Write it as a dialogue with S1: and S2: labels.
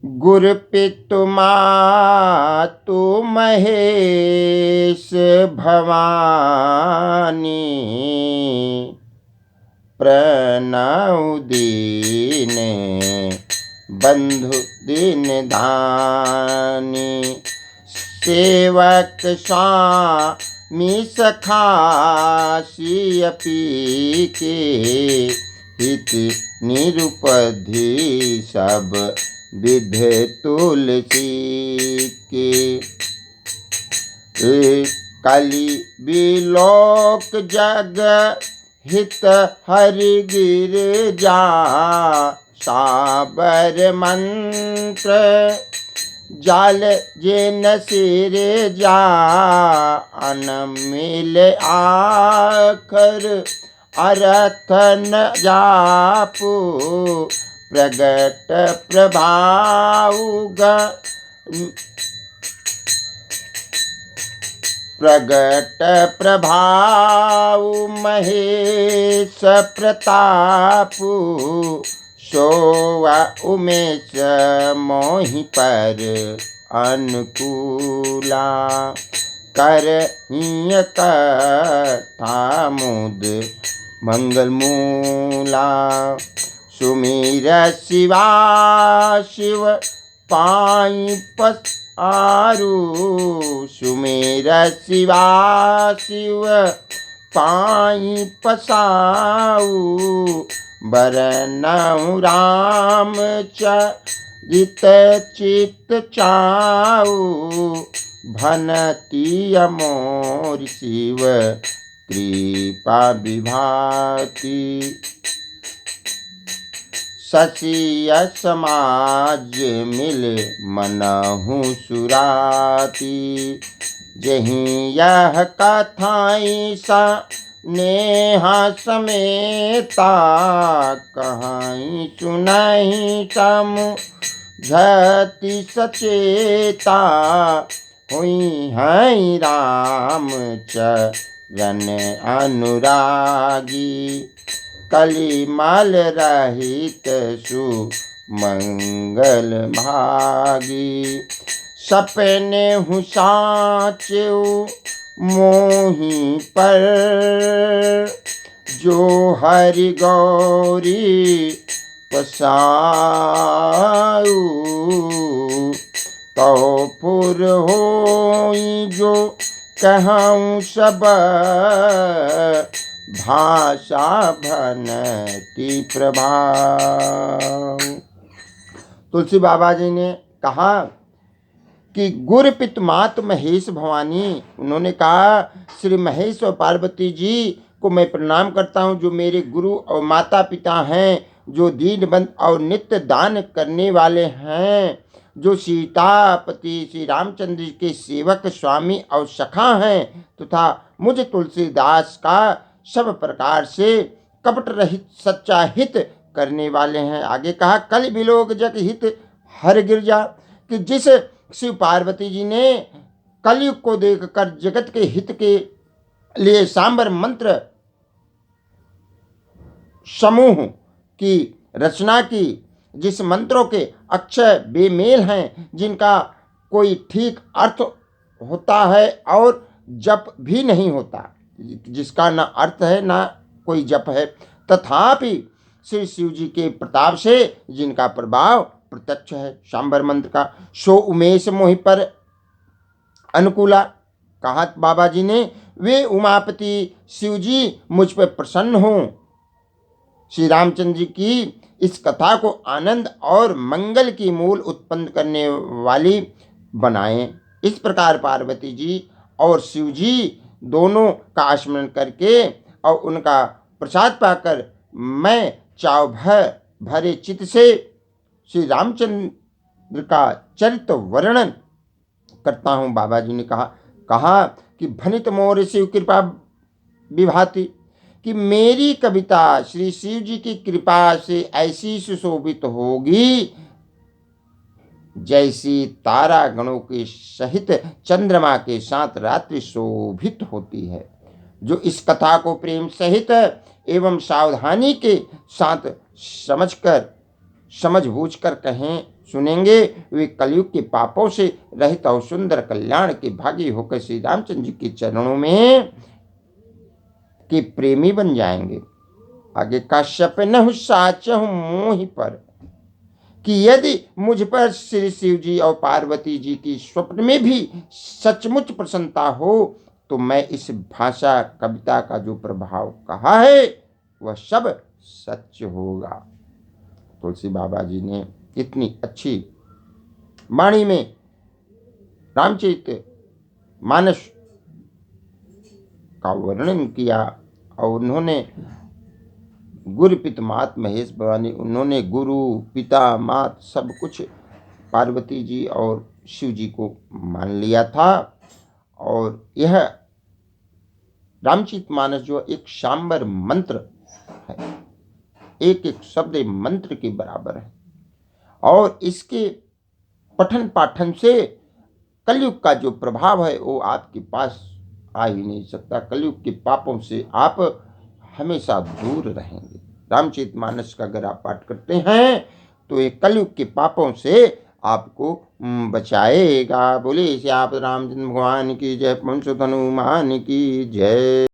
S1: गुरु पितु मातु महेश भवानी, प्रणव दीन बंधु दीन दानी। सेवक स्वामी सखा सियपी के, हित निरुपधि सब विध तुलसी के। कलि बिलोक जग हित हरि गिरजा, साबर मंत्र जाल जिन सिर जा। अनमिल आखर अरथ न जापु, प्रगट प्रभाउग प्रगट प्रभाव महेश प्रतापु। सोवा उमेश मोहि पर अनुकूला, करहिय कथा मुद मंगल मूला। सुमिर शिवा शिव पाई पसारू, सुमिर शिवा शिव पाई पसाऊ। बरनऊ राम चरित चित चाऊ, भनती अमोर शिव कृपा विभाति। ससिय समाज मिल मनहु सुराती, जहीं यह कथाई सा नेहा समेता। कहाई सुनाई समुझति सचेता, हुई हैं राम चरण अनुरागी। कलिमल रहित सुमंगल भागी, सपने हूँ साचु मोहि पर। जो हरि गौरी पसाऊ, तो पुर होई जो कहूँ सब। भाषा भनती प्रभाव। तुलसी बाबा जी ने कहा कि गुरु पितु मातु महेश भवानी। उन्होंने कहा श्री महेश और पार्वती जी को मैं प्रणाम करता हूँ, जो मेरे गुरु और माता पिता हैं, जो दीनबंधु और नित्य दान करने वाले हैं, जो सीतापति श्री रामचंद्र जी के सेवक स्वामी और सखा हैं, तथा मुझ तुलसीदास का सब प्रकार से कपट रहित सच्चा हित करने वाले हैं। आगे कहा कलि बिलोक जग हित हर गिरजा, कि जिस शिव पार्वती जी ने कलयुग को देखकर जगत के हित के लिए सांबर मंत्र समूह की रचना की, जिस मंत्रों के अक्षय बेमेल हैं, जिनका कोई ठीक अर्थ होता है और जप भी नहीं होता, जिसका ना अर्थ है ना कोई जप है, तथापि श्री शिव जी के प्रताप से जिनका प्रभाव प्रत्यक्ष है सांबर मंत्र का, सो उमेश मोहि पर अनुकूला। कहा बाबा जी ने, वे उमापति शिव जी मुझ पर प्रसन्न हों। श्री रामचंद्र जी की इस कथा को आनंद और मंगल की मूल उत्पन्न करने वाली बनाएं। इस प्रकार पार्वती जी और शिव जी दोनों का स्मरण करके और उनका प्रसाद पाकर मैं चाव भरे चित्त से श्री रामचंद्र का चरित्र वर्णन करता हूँ। बाबा जी ने कहा कि भनित मोर शिव कृपा विभाति, कि मेरी कविता श्री शिव जी की कृपा से ऐसी सुशोभित होगी जैसी तारा गणों के सहित चंद्रमा के साथ रात्रि शोभित होती है। जो इस कथा को प्रेम सहित एवं सावधानी के साथ समझकर समझ बूझ कर कहें सुनेंगे, वे कलयुग के पापों से रहित और सुंदर कल्याण के भागी होकर श्री रामचंद्र जी के चरणों में के प्रेमी बन जाएंगे। आगे काश्यप न साचहु मोहि पर, कि यदि मुझ पर श्री शिव जी और पार्वती जी की स्वप्न में भी सचमुच प्रसन्नता हो तो मैं इस भाषा कविता का जो प्रभाव कहा है वह सब सच होगा। तुलसी बाबा जी ने इतनी अच्छी वाणी में रामचरित मानस का वर्णन किया और उन्होंने गुरु पिता मात महेश भवानी, उन्होंने गुरु पिता मात सब कुछ पार्वती जी और शिव जी को मान लिया था। और यह रामचरितमानस जो एक शांबर मंत्र है, एक एक शब्द मंत्र के बराबर है और इसके पठन पाठन से कलयुग का जो प्रभाव है वो आपके पास आ ही नहीं सकता। कलयुग के पापों से आप हमेशा दूर रहेंगे। रामचरितमानस का अगर आप पाठ करते हैं तो ये कलयुग के पापों से आपको बचाएगा। बोले श्री आप रामचंद्र भगवान की जय, पवन सुत हनुमान की जय।